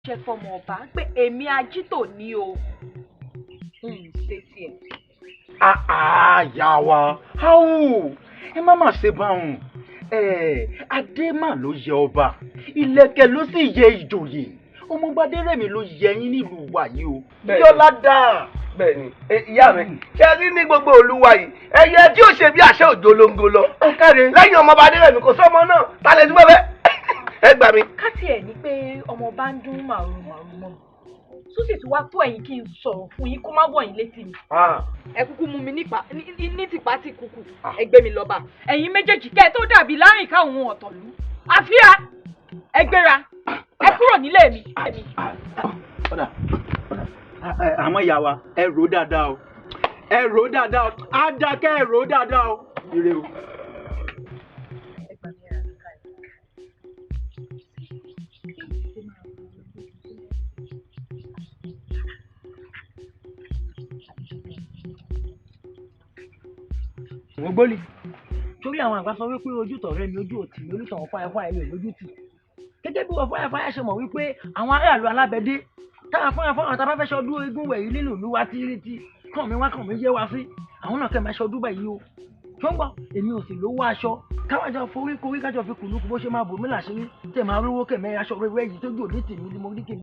pàṣẹ fọmọ ọba pé èmi Ajito ní o ṣe tiẹ̀. Yà wá áwù ẹ má má ṣe báwọn adé mà ló yẹ ọba ìlẹ̀kẹ̀ ló sì yẹ ìjòyè ọmọgbadé rẹ̀mí ló yẹ yín nílùú wa yìí o yọlá dáa. Bẹ́ẹ̀ni ìyá mi ṣe rí ní gbogbo olúwa yìí ẹyẹ tí ó ṣe bí àṣẹ òjò lóńgó lọ lẹ́yìn ọmọọba adérẹ̀mí kò sọmọ náà ta lè dúpẹ́ bẹ́ẹ̀ ẹ gbà mí. ká tiẹ̀ ní pé ọmọ bá ń dún màrún mọ́ tó sì tún wá tó ẹ̀yin kí n sọ̀rọ̀ fún yín kó má wọ̀ yín létí mi. ẹ kúkú mú mi ní tìpá tí kúkú ẹ gbé mi lọ́ba ẹ̀yin méjèèjì kẹ́ ẹ tó dàbí láàrin káwọn ọ̀tọ̀lú àfíà ẹ gbéra ẹ kúrò nílé mi. àmọ́ ìyá wa ẹ rò dáadáa o ẹ rò dáadáa o àdàkẹ́ ẹ rò dáadáa o ire o. wọ́n gbólì torí àwọn àgbà sọ wípé ojú tọ̀rẹ́ mi ojú òtì mi olùtàn fáyàfáyà mi ò lójú tì gẹ́gẹ́ bí wọ́n fáyàfáyà ṣe mọ̀ wípé àwọn aráàlú alábẹ́dé táwọn fáyàfáyà tá a bá fẹ́ ṣọdún eégún wẹ̀yí nínú ìlú wa tí kàn mí wá kàn mí yé wa sí àwọn náà kẹ́ máa ṣọdún báyìí o tó ń gbọ́ èmi ò sì lówó aṣọ káwọn àjọ forí korí kájọ fi kùnú kú bó ṣe máa bò mí làṣírí tẹ̀ máa rówó kẹ̀mẹ́ aṣọ rẹ̀ yìí tó jò ní tèmi ni mo ní kí